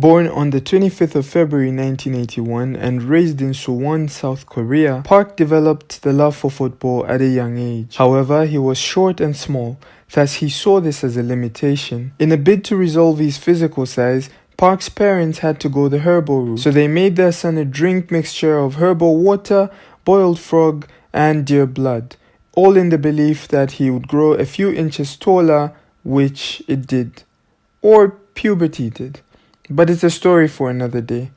Born on the 25th of February 1981 and raised in Suwon, South Korea, Park developed the love for football at a young age. However, he was short and small, thus he saw this as a limitation. In a bid to resolve his physical size, Park's parents had to go the herbal route, so they made their son a drink mixture of herbal water, boiled frog, and deer blood, all in the belief that he would grow a few inches taller, which it did. Or puberty did. But it's a story for another day.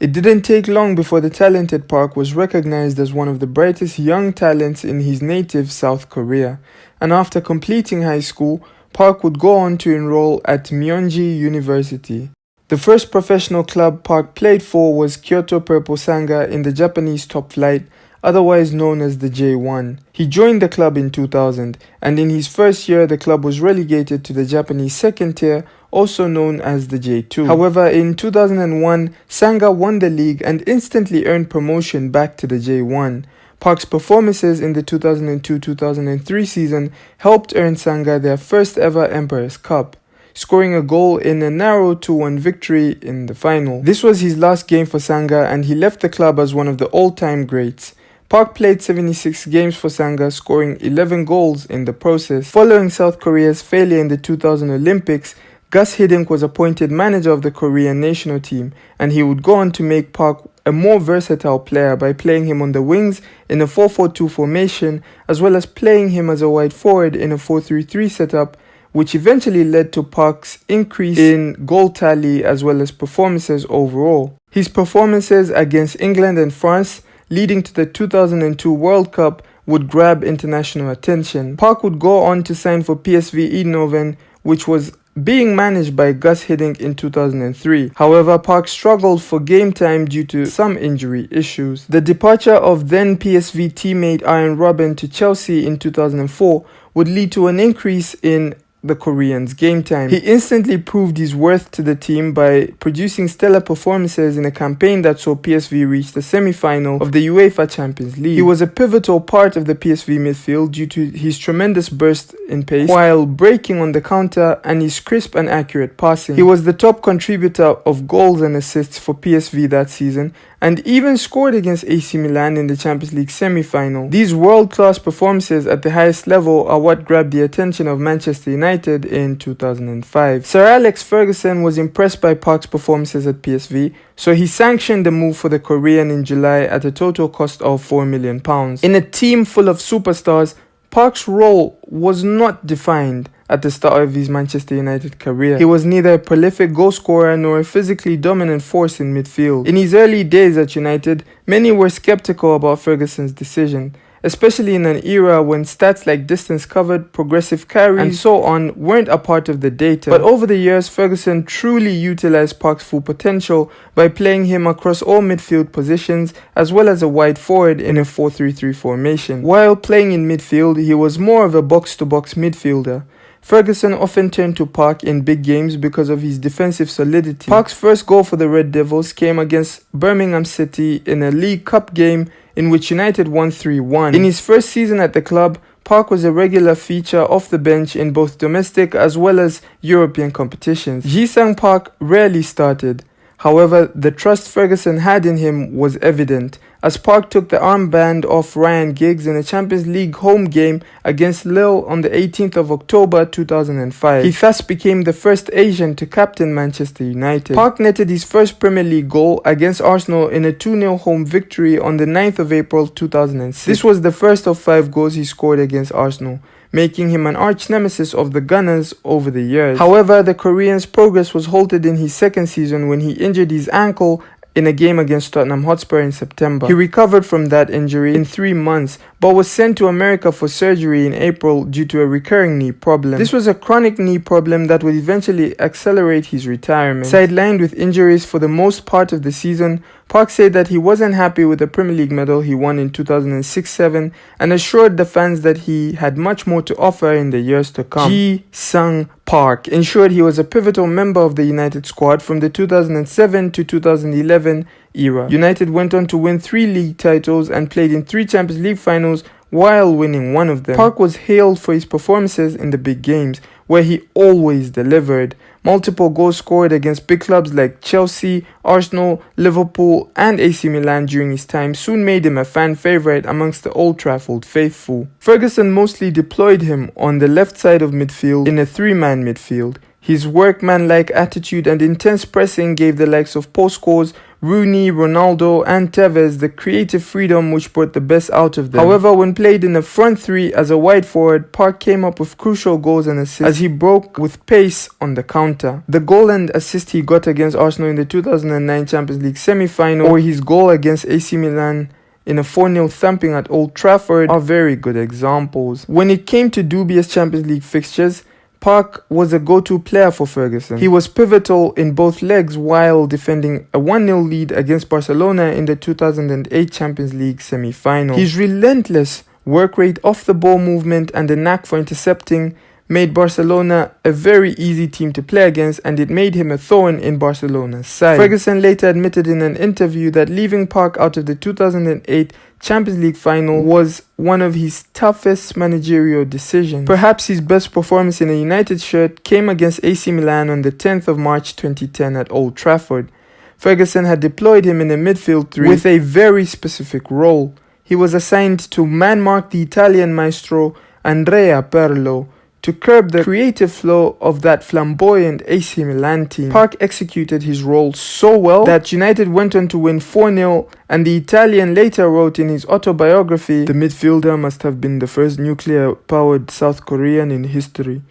It didn't take long before the talented Park was recognized as one of the brightest young talents in his native South Korea. And after completing high school, Park would go on to enroll at Myeonji University. The first professional club Park played for was Kyoto Purple Sanga in the Japanese top flight, otherwise known as the J1. He joined the club in 2000, and in his first year the club was relegated to the Japanese second tier, also known as the J2. However, in 2001, Sanga won the league and instantly earned promotion back to the J1. Park's performances in the 2002-2003 season helped earn Sanga their first ever Emperor's Cup, scoring a goal in a narrow 2-1 victory in the final. This was his last game for Sanga, and he left the club as one of the all-time greats. Park played 76 games for Sanga, scoring 11 goals in the process. Following South Korea's failure in the 2000 Olympics, Gus Hiddink was appointed manager of the Korean national team, and he would go on to make Park a more versatile player by playing him on the wings in a 4-4-2 formation, as well as playing him as a wide forward in a 4-3-3 setup, which eventually led to Park's increase in goal tally as well as performances overall. His performances against England and France, leading to the 2002 World Cup, would grab international attention. Park would go on to sign for PSV Eindhoven, which was being managed by Gus Hiddink in 2003. However, Park struggled for game time due to some injury issues. The departure of then PSV teammate Arjen Robben to Chelsea in 2004 would lead to an increase in the Korean's game time. He instantly proved his worth to the team by producing stellar performances in a campaign that saw PSV reach the semi-final of the UEFA Champions League. He was a pivotal part of the PSV midfield due to his tremendous burst in pace while breaking on the counter and his crisp and accurate passing. He was the top contributor of goals and assists for PSV that season, and even scored against AC Milan in the Champions League semi-final. These world-class performances at the highest level are what grabbed the attention of Manchester United in 2005. Sir Alex Ferguson was impressed by Park's performances at PSV, so he sanctioned the move for the Korean in July at a total cost of £4 million. In a team full of superstars, Park's role was not defined at the start of his Manchester United career. He was neither a prolific goalscorer nor a physically dominant force in midfield. In his early days at United, many were skeptical about Ferguson's decision, especially in an era when stats like distance covered, progressive carries, and so on weren't a part of the data. But over the years, Ferguson truly utilized Park's full potential by playing him across all midfield positions as well as a wide forward in a 4-3-3 formation. While playing in midfield, he was more of a box-to-box midfielder. Ferguson often turned to Park in big games because of his defensive solidity. Park's first goal for the Red Devils came against Birmingham City in a League Cup game in which United won 3-1. In his first season at the club, Park was a regular feature off the bench in both domestic as well as European competitions. Ji-sung Park rarely started. However, the trust Ferguson had in him was evident, as Park took the armband off Ryan Giggs in a Champions League home game against Lille on the 18th of October 2005. He thus became the first Asian to captain Manchester United. Park netted his first Premier League goal against Arsenal in a 2-0 home victory on the 9th of April 2006. This was the first of 5 goals he scored against Arsenal, making him an arch-nemesis of the Gunners over the years. However, the Korean's progress was halted in his second season when he injured his ankle in a game against Tottenham Hotspur in September. He recovered from that injury in 3 months, but was sent to America for surgery in April due to a recurring knee problem. This was a chronic knee problem that would eventually accelerate his retirement. Sidelined with injuries for the most part of the season, Park said that he wasn't happy with the Premier League medal he won in 2006-07 and assured the fans that he had much more to offer in the years to come. Ji-sung Park ensured he was a pivotal member of the United squad from the 2007 to 2011 era. United went on to win 3 league titles and played in 3 Champions League finals while winning one of them. Park was hailed for his performances in the big games, where he always delivered. Multiple goals scored against big clubs like Chelsea, Arsenal, Liverpool and AC Milan during his time soon made him a fan favourite amongst the Old Trafford faithful. Ferguson mostly deployed him on the left side of midfield in a three-man midfield. His workman-like attitude and intense pressing gave the likes of Paul Scholes, Rooney, Ronaldo and Tevez the creative freedom which brought the best out of them. However, when played in a front three as a wide forward, Park came up with crucial goals and assists as he broke with pace on the counter. The goal and assist he got against Arsenal in the 2009 Champions League semi-final, or his goal against AC Milan in a 4-0 thumping at Old Trafford, are very good examples. When it came to dubious Champions League fixtures, Park was a go-to player for Ferguson. He was pivotal in both legs while defending a 1-0 lead against Barcelona in the 2008 Champions League semi-final. His relentless work rate, off-the-ball movement and a knack for intercepting made Barcelona a very easy team to play against, and it made him a thorn in Barcelona's side. Ferguson later admitted in an interview that leaving Park out of the 2008 Champions League final was one of his toughest managerial decisions. Perhaps his best performance in a United shirt came against AC Milan on the 10th of March 2010 at Old Trafford. Ferguson had deployed him in a midfield three with a very specific role. He was assigned to man-mark the Italian maestro Andrea Pirlo to curb the creative flow of that flamboyant AC Milan team. Park executed his role so well that United went on to win 4-0, and the Italian later wrote in his autobiography, "The midfielder must have been the first nuclear-powered South Korean in history,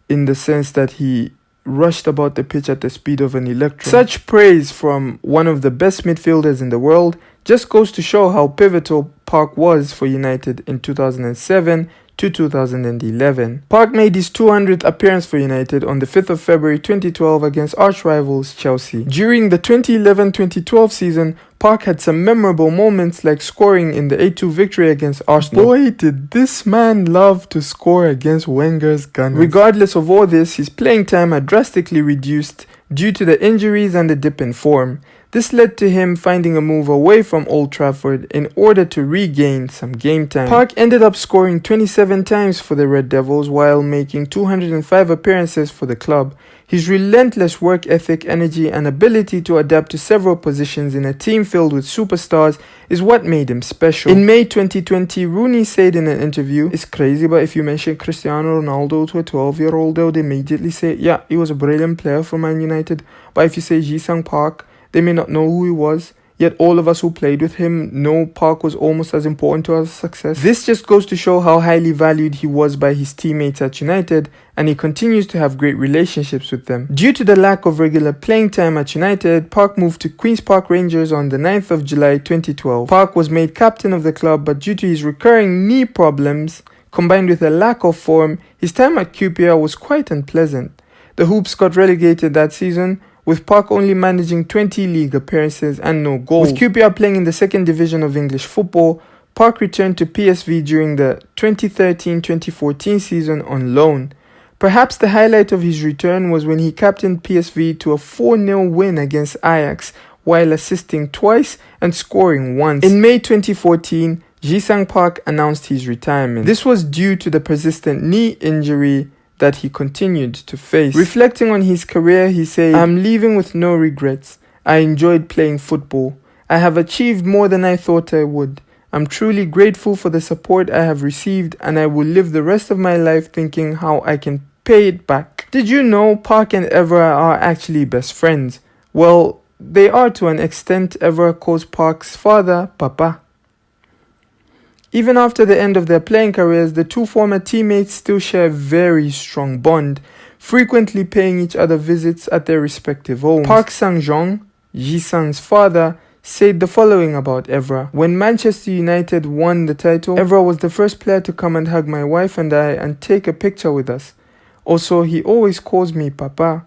in the sense that he rushed about the pitch at the speed of an electron." Such praise from one of the best midfielders in the world just goes to show how pivotal Park was for United in 2007 to 2011. Park made his 200th appearance for United on the 5th of February 2012 against arch-rivals Chelsea. During the 2011-2012 season, Park had some memorable moments like scoring in the 8-2 victory against Arsenal. Boy, did this man love to score against Wenger's Gunners. Regardless of all this, his playing time had drastically reduced due to the injuries and the dip in form. This led to him finding a move away from Old Trafford in order to regain some game time. Park ended up scoring 27 times for the Red Devils while making 205 appearances for the club. His relentless work ethic, energy and ability to adapt to several positions in a team filled with superstars is what made him special. In May 2020, Rooney said in an interview, "It's crazy, but if you mention Cristiano Ronaldo to a 12-year-old, they would immediately say, yeah, he was a brilliant player for Man United. But if you say Ji-Sung Park, they may not know who he was, yet all of us who played with him know Park was almost as important to our success." This just goes to show how highly valued he was by his teammates at United, and he continues to have great relationships with them. Due to the lack of regular playing time at United, Park moved to Queen's Park Rangers on the 9th of July 2012. Park was made captain of the club, but due to his recurring knee problems, combined with a lack of form, his time at QPR was quite unpleasant. The Hoops got relegated that season, with Park only managing 20 league appearances and no goals. With QPR playing in the second division of English football, Park returned to PSV during the 2013-2014 season on loan. Perhaps the highlight of his return was when he captained PSV to a 4-0 win against Ajax while assisting twice and scoring once. In May 2014, Ji-Sung Park announced his retirement. This was due to the persistent knee injury that he continued to face. Reflecting on his career, he said, "I'm leaving with no regrets. I enjoyed playing football. I have achieved more than I thought I would. I'm truly grateful for the support I have received, and I will live the rest of my life thinking how I can pay it back." Did you know Park and Evra are actually best friends? Well, they are to an extent. Evra calls Park's father Papa. Even after the end of their playing careers, the two former teammates still share a very strong bond, frequently paying each other visits at their respective homes. Park Sang-jong, Ji-Sung's father, said the following about Evra. "When Manchester United won the title, Evra was the first player to come and hug my wife and I and take a picture with us. Also, he always calls me Papa.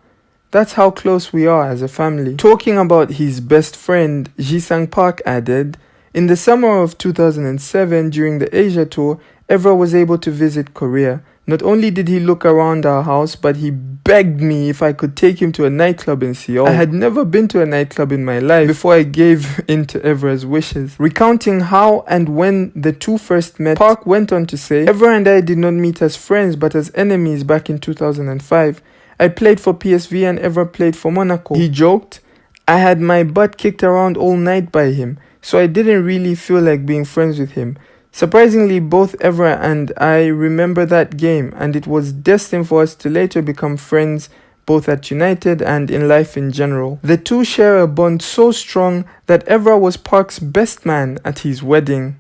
That's how close we are as a family." Talking about his best friend, Ji-Sung Park added, "In the summer of 2007, during the Asia tour, Evra was able to visit Korea. Not only did he look around our house, but he begged me if I could take him to a nightclub in Seoul. I had never been to a nightclub in my life before I gave in to Evra's wishes. Recounting how and when the two first met, Park went on to say, Evra and I did not meet as friends but as enemies back in 2005. I played for PSV and Evra played for Monaco. He joked, I had my butt kicked around all night by him, so I didn't really feel like being friends with him. Surprisingly, both Evra and I remember that game, and it was destined for us to later become friends both at United and in life in general. The two share a bond so strong that Evra was Park's best man at his wedding.